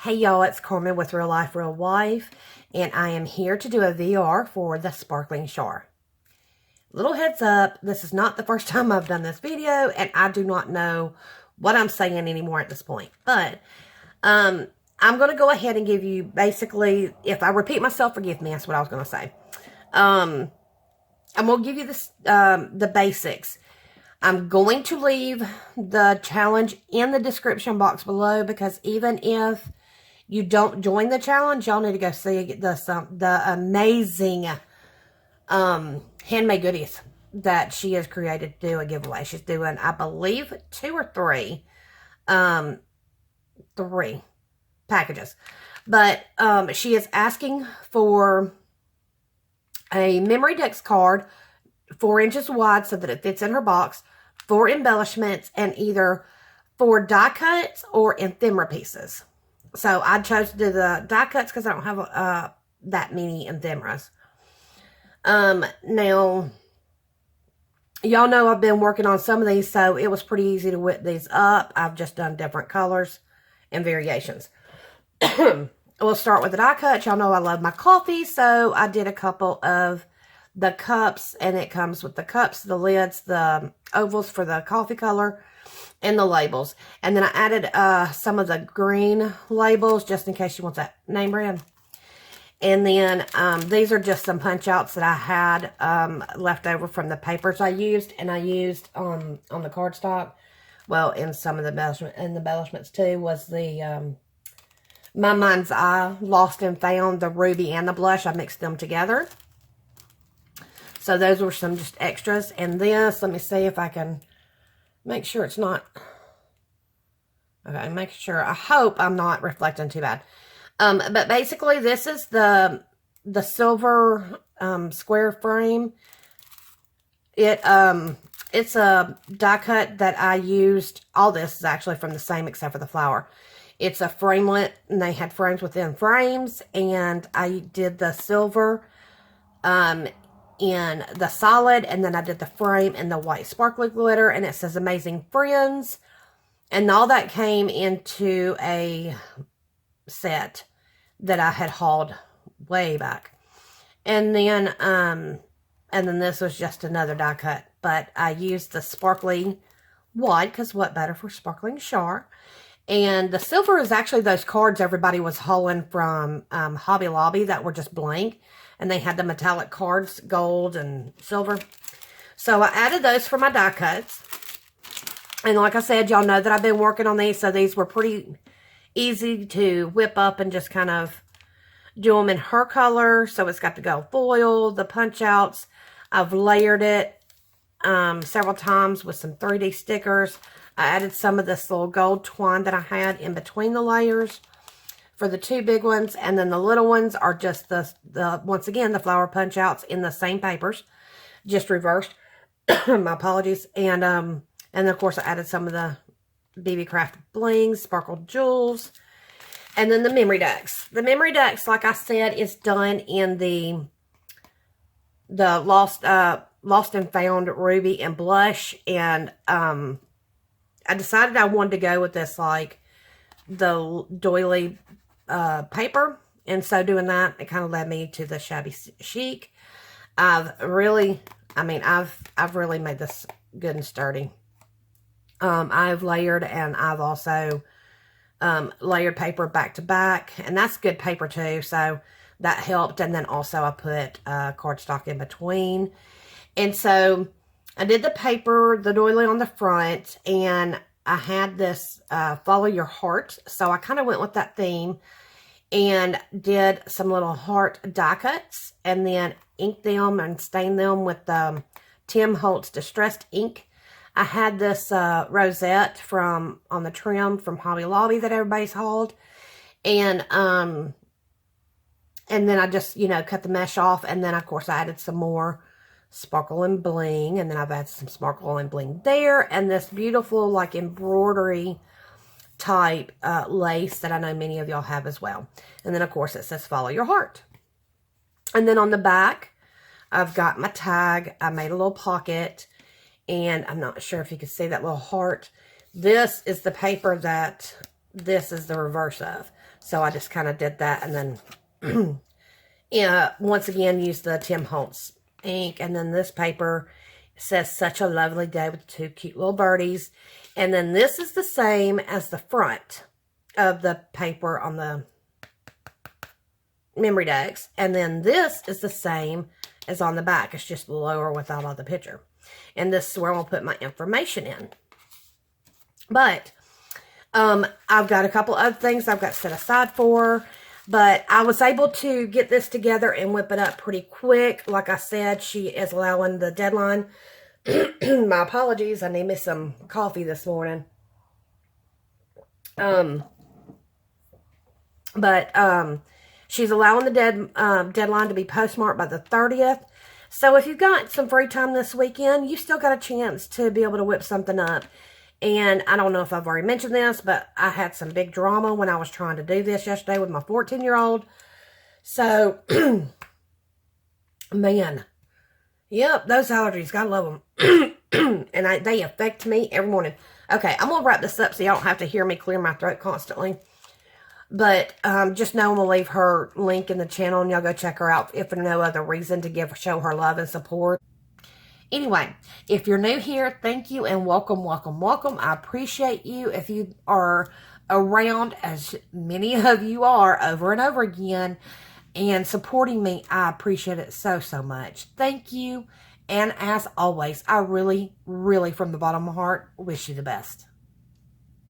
Hey y'all, it's Carmen with Real Life, Real Wife, and I am here to do a VR for the SparklingChar. Little heads up, this is not the first time I've done this video, and I do not know what I'm saying anymore at this point. But I'm going to go ahead and give you basically, if I repeat myself, forgive me, that's what I was going to say. I'm going to give you this, the basics. I'm going to leave the challenge in the description box below, because even if you don't join the challenge, y'all need to go see the amazing handmade goodies that she has created to do a giveaway. She's doing, I believe, 2 or 3 packages. But she is asking for a memory dex card 4 inches wide so that it fits in her box, 4 embellishments, and either 4 die cuts or ephemera pieces. So I chose to do the die cuts because I don't have that many ephemeras. Now, y'all know I've been working on some of these, so it was pretty easy to whip these up. I've just done different colors and variations. We'll start with the die cuts. Y'all know I love my coffee, so I did a couple of the cups, and it comes with the cups, the lids, the ovals for the coffee color, and the labels. And then I added some of the green labels just in case you want that name brand. And then these are just some punch outs that I had left over from the papers I used, and I used on the cardstock. Well, in some of the embellishments too was the My Mind's Eye Lost and Found, the ruby and the blush. I mixed them together. So those were some just extras. And this, let me see if I can make sure it's not. Okay, make sure. I hope I'm not reflecting too bad. But basically, this is the silver square frame. It's a die cut that I used. All this is actually from the same except for the flower. It's a framelit, and they had frames within frames. And I did the silver in the solid, and then I did the frame in the white sparkly glitter, and it says Amazing Friends, and all that came into a set that I had hauled way back. And then this was just another die cut, but I used the sparkly white, because what better for SparklingChar. And the silver is actually those cards everybody was hauling from Hobby Lobby that were just blank. And they had the metallic cards, gold and silver. So I added those for my die cuts. And like I said, y'all know that I've been working on these. So these were pretty easy to whip up and just kind of do them in her color. So it's got the gold foil, the punch outs. I've layered it several times with some 3D stickers. I added some of this little gold twine that I had in between the layers for the 2 big ones, and then the little ones are just the once again, the flower punch outs in the same papers, just reversed. My apologies. And then of course I added some of the BB Craft blings, sparkled jewels, and then the memory decks. The memory decks, like I said, is done in the lost and found ruby and blush, and I decided I wanted to go with this, like the doily paper, and so doing that, it kind of led me to the shabby chic. I've really made this good and sturdy. I've layered, and I've also layered paper back to back, and that's good paper too, so that helped. And then also I put cardstock in between, and so I did the paper, the doily on the front, and I had this follow your heart, so I kind of went with that theme and did some little heart die cuts, and then inked them and stained them with the Tim Holtz Distressed ink. I had this rosette from on the trim from Hobby Lobby that everybody's hauled, and then I just, cut the mesh off, and then of course I added some more sparkle and bling, and then I've added some sparkle and bling there, and this beautiful like embroidery type lace that I know many of y'all have as well. And then of course it says follow your heart. And then on the back I've got my tag. I made a little pocket, and I'm not sure if you can see that little heart. This is the paper that this is the reverse of. So I just kind of did that, and then once again used the Tim Holtz ink. And then this paper says "Such a Lovely Day" with 2 cute little birdies. And then this is the same as the front of the paper on the memory decks. And then this is the same as on the back. It's just lower without all the picture. And this is where I'll put my information in. But I've got a couple other things I've got set aside for. But I was able to get this together and whip it up pretty quick. Like I said, she is allowing the deadline. My apologies. I need me some coffee this morning. She's allowing the deadline to be postmarked by the 30th. So if you've got some free time this weekend, you still got a chance to be able to whip something up. And I don't know if I've already mentioned this, but I had some big drama when I was trying to do this yesterday with my 14-year-old. So, man, yep, those allergies, gotta love them. And they affect me every morning. Okay, I'm going to wrap this up so y'all don't have to hear me clear my throat constantly. But just know I'm going to leave her link in the channel, and y'all go check her out if for no other reason to show her love and support. Anyway, if you're new here, thank you and welcome, welcome, welcome. I appreciate you. If you are around, as many of you are over and over again, and supporting me, I appreciate it so, so much. Thank you. And as always, I really, really, from the bottom of my heart, wish you the best.